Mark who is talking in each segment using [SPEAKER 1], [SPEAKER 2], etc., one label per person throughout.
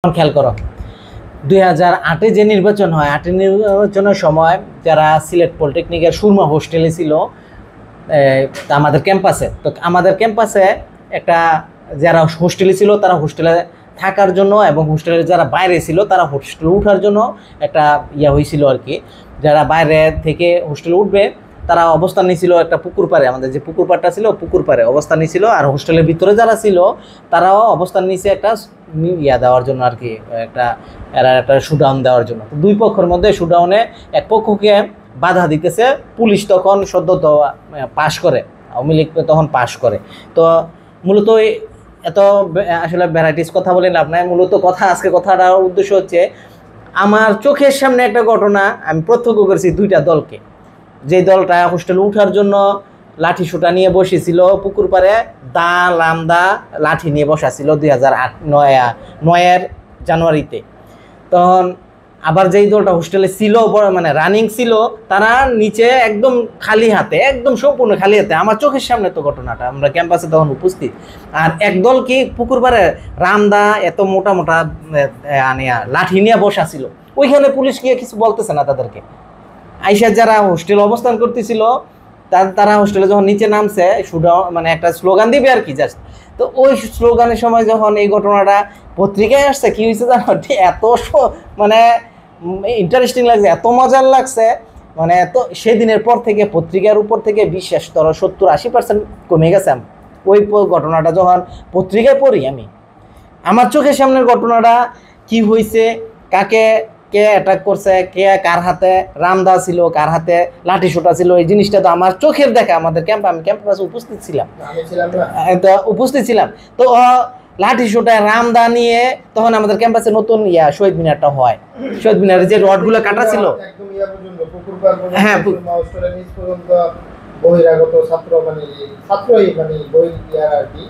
[SPEAKER 1] খেয়াল করো 2008-এ যে নির্বাচন হয়, 8 নির্বাচনের সময় যারা সিলেট পলিটেকনিকের সুরমা হোস্টেলে ছিল আমাদের ক্যাম্পাসে, তো আমাদের ক্যাম্পাসে একটা যারা হোস্টেলে ছিল তারা হোস্টেলে থাকার জন্য এবং হোস্টেলের যারা বাইরে ছিল তারা হোস্টেলে ওঠার জন্য একটা হয়েছিল আর কি। যারা বাইরে থেকে হোস্টেলে উঠবে তারা অবস্থান নিয়েছিল একটা পুকুর পাড়ে, আমাদের যে পুকুর পাড়টা ছিল পুকুর পাড়ে অবস্থান নিয়েছিল। আর হোস্টেলের ভিতরে যারা ছিল তারাও অবস্থান নিয়েছে একটা দেওয়ার জন্য আর কি, একটা শুডাউন দেওয়ার জন্য। তো দুই পক্ষের মধ্যে শুডাউনে এক পক্ষকে বাধা দিতেছে পুলিশ, তখন সদ্য পাশ করে, আওয়ামী লীগ তখন পাশ করে। তো মূলত এত আসলে ভ্যারাইটিস কথা বলে লাভ নাই, মূলত আজকে কথাটার উদ্দেশ্য হচ্ছে আমার চোখের সামনে একটা ঘটনা আমি প্রত্যক্ষ করেছি দুইটা দলকে। যে দলটা হোস্টেলে উঠার জন্য লাঠি সোটা নিয়ে বসেছিল পুকুর পাড়ে, লামদা লাঠি নিয়ে বসা ছিল 2009 জানুয়ারিতে। তখন আবার যেই দলটা হোস্টেলে ছিল মানে রানিং ছিল তারা নিচে একদম খালি হাতে, একদম সম্পূর্ণ খালি হাতে, আমার চোখের সামনে তো ঘটনাটা, আমরা ক্যাম্পাসে তখন উপস্থিত। আর একদল কি পুকুর পাড়ে রামদা এত মোটা মোটা লাঠি নিয়ে বসা ছিল, ওইখানে পুলিশ গিয়ে কিছু বলতেছে না তাদেরকে। আইসা যারা হোস্টেল অবস্থান করতেছিল তারা হোস্টেলে যখন নিচে নামছে মানে একটা স্লোগান দিবে আর কি জাস্ট, তো ওই স্লোগানের সময় যখন এই ঘটনাটা পত্রিকায় আসছে কি হয়েছে জানো, এত মানে ইন্টারেস্টিং লাগছে, এত মজার লাগছে, মানে তো সেদিনের পর থেকে পত্রিকার উপর থেকে বিশ্বাস ধরো 70-80% কমে গেছে। ওই ঘটনাটা যখন পত্রিকায় পড়ি আমি, আমার চোখের সামনের ঘটনাটা কি হয়েছে, কে অ্যাটাক করছে, কে কার হাতে রামদা ছিল, কার হাতে লাঠি সোটা ছিল, এই জিনিসটা তো আমার চোখের দেখা। আমাদের আমি ক্যাম্পাসে উপস্থিত ছিলাম, তো লাঠি সোটা রামদা নিয়ে তখন আমাদের ক্যাম্পাসে নতুন শহীদ মিনারটা হয়। শহীদ মিনারে যে রডগুলো কাটা ছিল, হ্যাঁ
[SPEAKER 2] বহিরাগত ছাত্র মানে আর কি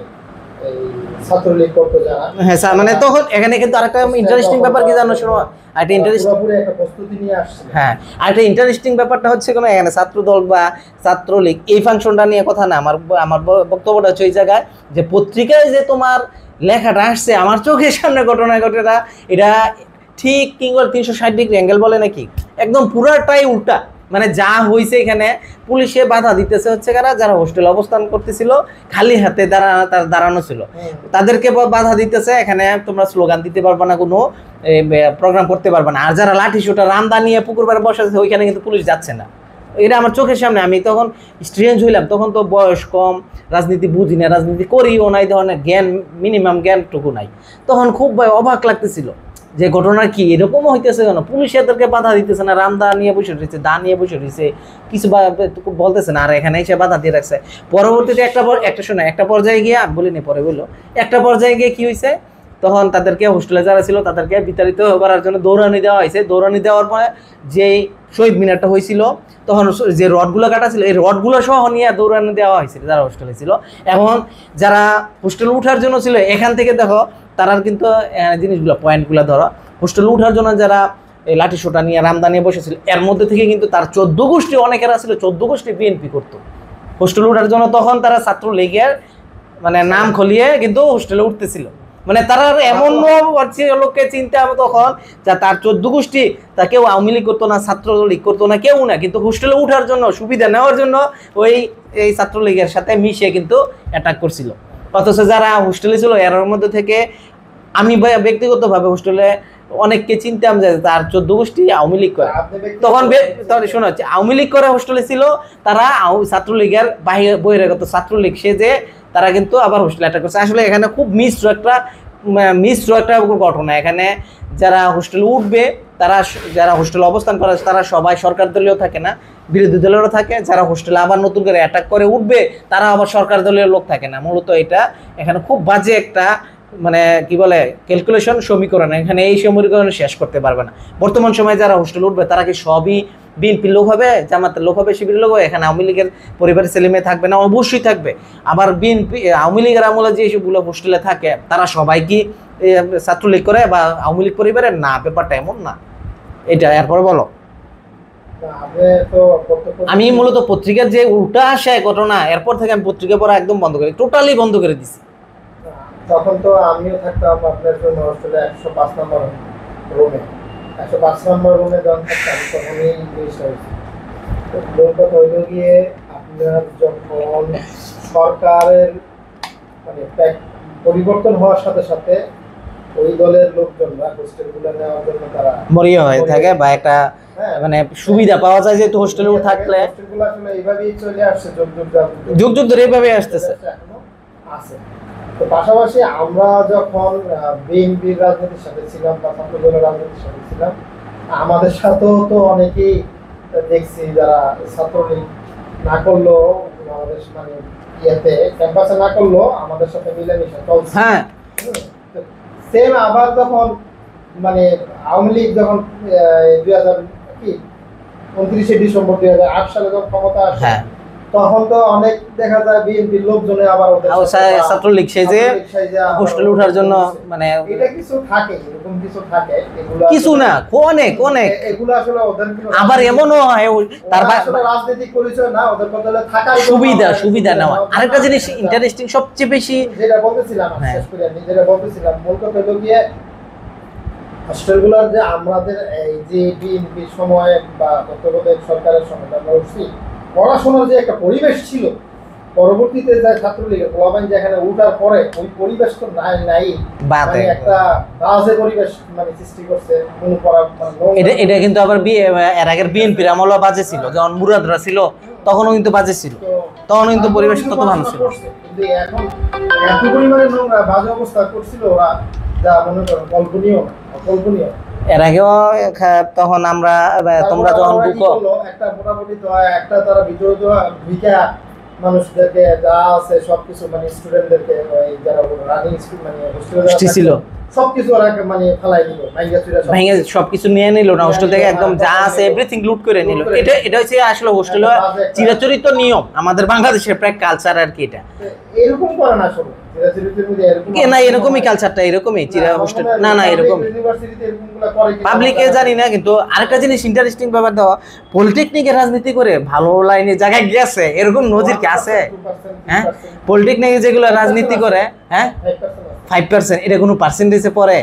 [SPEAKER 2] ছাত্রলীগ করতে যারা,
[SPEAKER 1] হ্যাঁ স্যার, মানে তখন এখানে কিন্তু আরেকটা ইন্টারেস্টিং ব্যাপার কি জানো, শোনো একটা
[SPEAKER 2] প্রস্তুতি নিয়ে আসছে।
[SPEAKER 1] হ্যাঁ, আরেকটা ইন্টারেস্টিং ব্যাপারটা হচ্ছে কোনো এখানে ছাত্রদল বা ছাত্রলীগ এই ফাংশনটা নিয়ে কথা না, আমার বক্তব্যটা হচ্ছে ওই জায়গায় যে পত্রিকায় যে তোমার লেখাটা আসছে আমার চোখের সামনে ঘটনা এটা ঠিক কিংবা 360 ডিগ্রি অ্যাঙ্গেল বলে নাকি, একদম পুরাটাই উল্টা। মানে যা হয়েছে এখানে পুলিশে বাধা দিতেছে হচ্ছে যারা হোস্টেলে অবস্থান করতেছিল, খালি হাতে দাঁড়ানো ছিল তাদেরকে বাধা দিতেছে, এখানে তোমরা স্লোগান দিতে পারবে না, কোনো প্রোগ্রাম করতে পারবে না। আর যারা লাঠি সোটা রামদা নিয়ে পুকুর পাড়ে বসেছে ওইখানে কিন্তু পুলিশ যাচ্ছে না। এটা আমার চোখের সামনে, আমি তখন স্টুডেন্ট হইলাম, তখন তো বয়স কম, রাজনীতি বুঝি না, রাজনীতি করিও নাই, ধরনের জ্ঞান মিনিমাম জ্ঞানটুকু নাই। তখন খুব অবাক লাগতেছিল যে ঘটনা কি এরকমও হইতেছে কেন, পুলিশ এদেরকে বাধা দিতেছে না, রামদা নিয়ে বসে রয়েছে, দা নিয়ে বসে রয়েছে, কিছু বলতেছে না, আর এখানে এসে বাধা দিয়ে রাখছে। পরবর্তীতে একটা পর্যায়ে গিয়ে বলিনি, পরে বললো একটা পর্যায়ে গিয়ে কি হয়েছে, তখন তাদেরকে হোস্টেলে যারা ছিল তাদেরকে বিতাড়িত করার জন্য দৌড়ানি দেওয়া হয়েছে। দৌড়ানি দেওয়ার পরে যেই শহীদ মিনারটা হয়েছিল তখন যে রডগুলো কাটা ছিল এই রডগুলো সহ নিয়ে দৌড়ানি দেওয়া হয়েছিল যারা হোস্টেলে ছিল। এখন যারা হোস্টেলে উঠার জন্য ছিল এখান থেকে দেখো তারা কিন্তু জিনিসগুলো পয়েন্টগুলো ধরো, হোস্টেলে উঠার জন্য যারা এই লাঠি সোটা নিয়ে রামদা নিয়ে বসেছিল এর মধ্যে থেকে কিন্তু তার 14 গোষ্ঠী অনেকেরা ছিল, 14 গোষ্ঠী বিএনপি করতো হোস্টেলে উঠার জন্য। তখন তারা ছাত্রলীগের মানে নাম খলিয়ে কিন্তু হোস্টেলে উঠতেছিল, মানে তারা এমন লোককে চিনতে হবে তখন যা তার 14 গোষ্ঠী, তা কেউ আওয়ামী লীগ করতো না, ছাত্রলীগ করতো না, কেউ না, কিন্তু হোস্টেলে উঠার জন্য সুবিধা নেওয়ার জন্য এই ছাত্রলীগের সাথে মিশে কিন্তু অ্যাটাক করছিল। অথচ যারা হোস্টেলে ছিল এর মধ্যে থেকে আমি ব্যক্তিগতভাবে হোস্টেলে অনেককে চিনতাম যে তার 14 গোষ্ঠী আওয়ামী লীগ করে। তখন শোনা হচ্ছে আওয়ামী লীগ করে হোস্টেলে ছিল, তারা ছাত্রলীগের বহিরাগত ছাত্রলীগ সেজে তারা কিন্তু আবার হোস্টেলে অ্যাটাক করছে। আসলে এখানে খুব মিশ্র একটা ঘটনা। এখানে যারা হোস্টেলে উঠবে যারা হোস্টেলে অবস্থান করে তারা সবাই সরকার দলীয় থাকে না, বিরোধী দলেরও থাকে। যারা হোস্টেলে আবার নতুন করে অ্যাটাক করে উঠবে তারা আবার সরকার দলীয় লোক থাকে না। মূলত এটা এখানে খুব বাজে একটা মানে কি বলে ক্যালকুলেশন, সমীকরণ। এখানে এই সমীকরণ শেষ করতে পারবে না। বর্তমান সময়ে যারা হোস্টেলে উঠবে তারা কি সবই বিএনপির লোক হবে, জামাতের লোক হবে, শিবিরের লোক হবে? এখানে আওয়ামী লীগের পরিবারের ছেলেমেয়ে থাকবে না? অবশ্যই থাকবে। আবার আওয়ামী লীগের আমলে যে সবগুলো হোস্টেলে থাকে তারা সবাই কি ছাত্রলীগ করে বা আওয়ামী লীগ পরিবারের না? ব্যাপারটা এমন না। এটা এরপরে বলো। আমি মূলত পত্রিকার যে উল্টা আসে ঘটনা এরপর থেকে আমি পত্রিকা পড়া একদম বন্ধ করি, টোটালি বন্ধ করে দিছি।
[SPEAKER 2] তখন তো আমিও থাকতাম আপনার জন্য হোস্টেলে 105 নম্বর রুমে। 105 নম্বর রুমে যখন থাকতাম তখনই এই জিনিসটা হয়েছে। তো মূল কথা হইল গিয়ে আপনার যখন সরকারের মানে পরিবর্তন হওয়ার সাথে সাথে ওই দলের লোকজনরা হোস্টেলগুলো নেওয়ার জন্য তারা
[SPEAKER 1] মরিয়া হয়ে থাকে বা একটা মানে সুবিধা পাওয়া যায় যেহেতু হোস্টেলে থাকলে
[SPEAKER 2] হোস্টেলগুলো আসলে এইভাবেই চলে আসছে,
[SPEAKER 1] যুগ যুগ ধরে এইভাবে আসতেছে।
[SPEAKER 2] এখনো আছে। তো পাশাপাশি আমরা যখন বিএনপির রাজনীতির সাথে ছিলাম বা ছাত্র দলের রাজনীতির সাথে ছিলাম, আমাদের সাথেও তো অনেকেই দেখছি যারা ছাত্রলীগ না করলেও আমাদের মানে ইয়েতে ক্যাম্পাসে না করলেও আমাদের সাথে মিলেমিশে চলছে।
[SPEAKER 1] হ্যাঁ,
[SPEAKER 2] সেম আবার যখন মানে আওয়ামী লীগ যখন 29শে ডিসেম্বর 2008 সালে যখন ক্ষমতা আসে,
[SPEAKER 1] হ্যাঁ,
[SPEAKER 2] তখন তো অনেক দেখা যায় বিএনপির লোকজনে আবার ওদের
[SPEAKER 1] ছাত্রলীগ সেজে হোস্টেলে ওঠার জন্য মানে
[SPEAKER 2] এটা কিছু থাকে, এরকম কিছু থাকে। এগুলো
[SPEAKER 1] কিছু না, অনেক অনেক
[SPEAKER 2] এগুলো আসলে ওদের
[SPEAKER 1] আবার এমনও হয় তার
[SPEAKER 2] আসলে রাজনৈতিক পরিচয় না, ওদের বদলে থাকার
[SPEAKER 1] সুবিধা নেওয়া। আরেকটা জিনিস ইন্টারেস্টিং সবচেয়ে বেশি
[SPEAKER 2] যেটা বলতেছিলাম, শেষ করে আমি যেটা বলতেছিলাম, মূল কথা হলো গিয়ে হোস্টেলগুলোর যে আমাদের এই যে বিএনপির সময় বা তত্ত্বাবধায়ক সরকারের সময় আমরা উঠছি, পড়াশোনার যে একটা পরিবেশ ছিল, পরবর্তীতে যে ছাত্রলীগের পোলাপাইন যেখানে উঠার পরে ওই পরিবেশ তো নাই মানে একটা বাজে পরিবেশ মানে সৃষ্টি করছে। কোনো
[SPEAKER 1] এটা কিন্তু আবার এর আগের বিএনপির আমলও বাজে ছিল, যখন মুরাদরা ছিল তখনও কিন্তু বাজে ছিল, তখনও কিন্তু পরিবেশ তত ভালো ছিল।
[SPEAKER 2] কিন্তু এখন এত পরিমাণে নোংরা বাজে অবস্থা করছিল ওরা, যা মনে করো কল্পনীয় না, অকল্পনীয়।
[SPEAKER 1] এর আগেও তখন আমরা তোমরা যখন
[SPEAKER 2] একটা মোটামুটি একটা তারা ভিতরে ঢুকে মানুষদেরকে যা আছে সবকিছু মানে স্টুডেন্টদেরকে যারা রানিং স্কুল মানে হোস্টেলে ছিল সবকিছু ওরা মানে ফেলাই দিল,
[SPEAKER 1] ভাঙে সবকিছু নিয়ে নিল না হোস্টেল থেকে, একদম যা আছে এভরিথিং লুট করে নিল। এটা হচ্ছে আসলে হোস্টেলে চিরাচরিত নিয়ম, আমাদের বাংলাদেশের প্রায় কালচার আর কি। এটা
[SPEAKER 2] এরকম করে না আসলে
[SPEAKER 1] না, এরকমই কালচারটা এরকমই চিরা হোস্টেল না এরকম পাবলিকে জানি না। কিন্তু আরেকটা জিনিস ইন্টারেস্টিং ব্যাপার, দাও পলিটেকনিকের রাজনীতি করে ভালো লাইনে জায়গায় গিয়েছে এরকম নজির কি আছে? হ্যাঁ, পলিটেকনিকে যেগুলো রাজনীতি করে, হ্যাঁ 5%, এটা কোনো পার্সেন্টেজে পড়ে?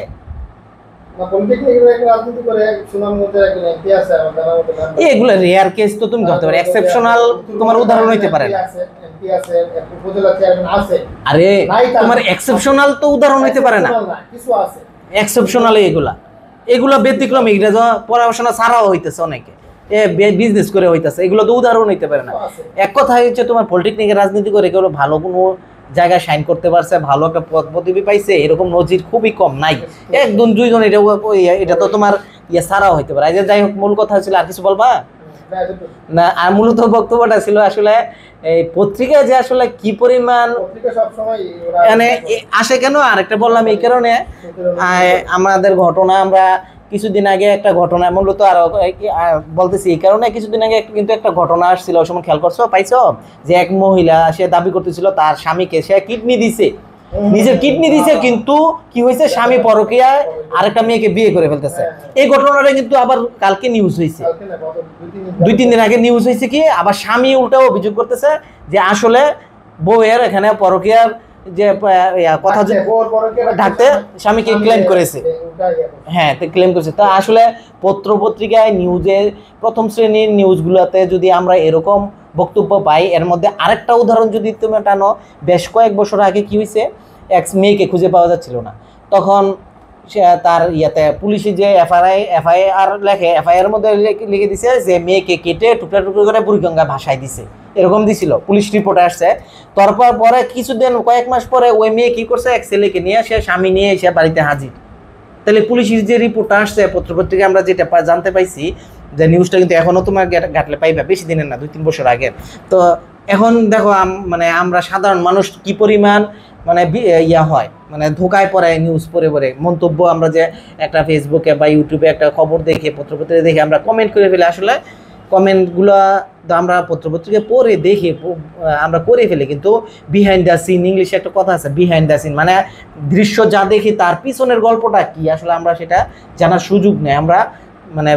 [SPEAKER 1] এগুলো রেয়ার কেস তো তুমি ধরতে পারো, এক্সেপশনাল তোমার উদাহরণ হইতে পারে না। আরে তোমার এক্সেপশনাল তো উদাহরণ হইতে পারে না, এক্সেপশনাল এগুলা ব্যতিক্রম। এগুলো পড়াশোনা ছাড়াও হইতেছে, অনেকে বিজনেস করে হইতেছে, এগুলো তো উদাহরণ হইতে পারে না। এক কথা হচ্ছে তোমার পলিটেকনিকের রাজনীতি করে কেউ ভালো কোনো জায়গায় শাইন করতে পারছে, ভালো একটা পদ পদবি পাইছে, এরকম নজির খুবই কম, নাই একজন দুইজন। এটা তো তোমার ছাড়াও হইতে পারে। যাই হোক, মূল কথা ছিল, আর কিছু বলবা না? আর মূলত বক্তব্যটা ছিল আসলে এই পত্রিকায় যে আসলে কি পরিমাণ মানে আসে কেন, আরেকটা বললাম এই কারণে আমাদের ঘটনা, আমরা কিছুদিন আগে একটা ঘটনা, মূলত আরো বলতেছি এই কারণে, কিছুদিন আগে কিন্তু একটা ঘটনা আসছিল, ওই সময় খেয়াল করছো পাইছো, যে এক মহিলা সে দাবি করতেছিল তার স্বামীকে সে কিডনি দিছে, নিজের কিডনি দিছে, কিন্তু কি হয়েছে, স্বামী পরকীয়ায় আরেকটা মেয়েকে বিয়ে করে ফেলতেছে। এই ঘটনাটা কিন্তু আবার কালকে নিউজ হয়েছে, 2-3 দিন আগে নিউজ হয়েছে কি, আবার স্বামী উল্টাও অভিযোগ করতেছে যে আসলে বউয়ের এখানে পরকীয়ার যে কথা ঢাকতে স্বামীকে ক্লেম করেছে। হ্যাঁ, ক্লেম করেছে। তা আসলে পত্র পত্রিকায় নিউজে প্রথম শ্রেণীর নিউজগুলোতে যদি আমরা এরকম বক্তব্য পাই, এর মধ্যে আরেকটা উদাহরণ যদি তুমি টানো, বেশ কয়েক বছর আগে কি হয়েছে, এক মেয়েকে খুঁজে পাওয়া যাচ্ছিল না, তখন সে তার পুলিশে যে এফআইআর লেখে, এফআইআর মধ্যে লিখে দিছে যে মেয়েকে কেটে টুকরা টুকরো করে বুড়িগঙ্গা ভাসায় দিছে, এরকম দিছিল, পুলিশ রিপোর্টে আসছে। তারপর পরে কিছুদিন কয়েক মাস পরে ওই মেয়ে কি করছে, এক ছেলেকে নিয়ে সে স্বামী নিয়ে এসে বাড়িতে হাজির। তাহলে পুলিশের যে রিপোর্টটা আসছে পত্রপত্রিকায় আমরা যেটা জানতে পাইছি, যে নিউজটা কিন্তু এখনো তোমার ঘাটলে পাইবা, বেশি দিনের না, 2-3 বছর আগের। তো এখন দেখো মানে আমরা সাধারণ মানুষ কি পরিমাণ মানে হয়, মানে ধোকায় পড়ে নিউজ পড়ে মন্তব্য, আমরা যে একটা ফেসবুকে বা ইউটিউবে একটা খবর দেখে পত্রপত্রিকা দেখে আমরা কমেন্ট করে ফেলে, আসলে কমেন্টগুলো আমরা পত্রপত্রিকা পড়ে দেখে আমরা করে ফেলি, কিন্তু বিহাইন্ড দ্য সিন, ইংলিশে একটা কথা আছে বিহাইন্ড দ্য সিন, মানে দৃশ্য যা দেখি তার পিছনের গল্পটা কি আসলে আমরা সেটা জানার সুযোগ নেই। আমরা মানে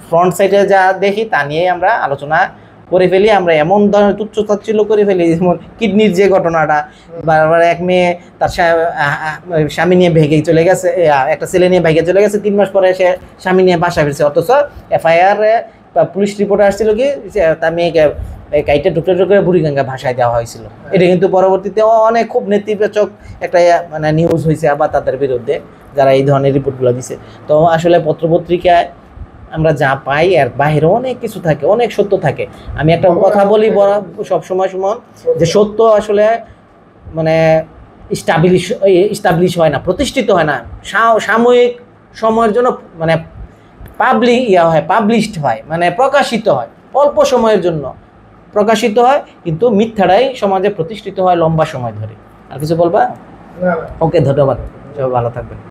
[SPEAKER 1] ফ্রন্ট সাইডে যা দেখি তা নিয়েই আমরা আলোচনা করে ফেলি আমরা, এমন ধরনের তুচ্ছ-তাচ্ছিল্য করে ফেলি, যেমন কিডনির যে ঘটনাটা, বারবার এক মেয়ে তার স্বামী নিয়ে ভেগে চলে গেছে, একটা ছেলে নিয়ে ভেগে চলে গেছে, 3 মাস পরে সে স্বামী নিয়ে বাসা ফিরছে, অথচ FIR পুলিশ রিপোর্টে আসছিল কি তার মেয়েকে কাইটে টুকরে টুকরে বুড়িগঙ্গা ভাষায় দেওয়া হয়েছিল। এটা কিন্তু পরবর্তীতে অনেক খুব নেতিবাচক একটা মানে নিউজ হয়েছে আবার তাদের বিরুদ্ধে, যারা এই ধরনের রিপোর্টগুলো দিছে। তো আসলে পত্রপত্রিকায় আমরা যা পাই এর বাইরে অনেক কিছু থাকে, অনেক সত্য থাকে। আমি একটা কথা বলি সবসময় সুমন, যে সত্য আসলে মানে ইস্টাবলিশ হয় না, প্রতিষ্ঠিত হয় না, সাময়িক সময়ের জন্য মানে পাবলিশড হয়, মানে প্রকাশিত হয়, অল্প সময়ের জন্য প্রকাশিত হয়, কিন্তু মিথ্যাটাই সমাজে প্রতিষ্ঠিত হয় লম্বা সময় ধরে। আর কিছু বলবা?
[SPEAKER 2] না।
[SPEAKER 1] ওকে, ধন্যবাদ, সবাই ভালো থাকবেন।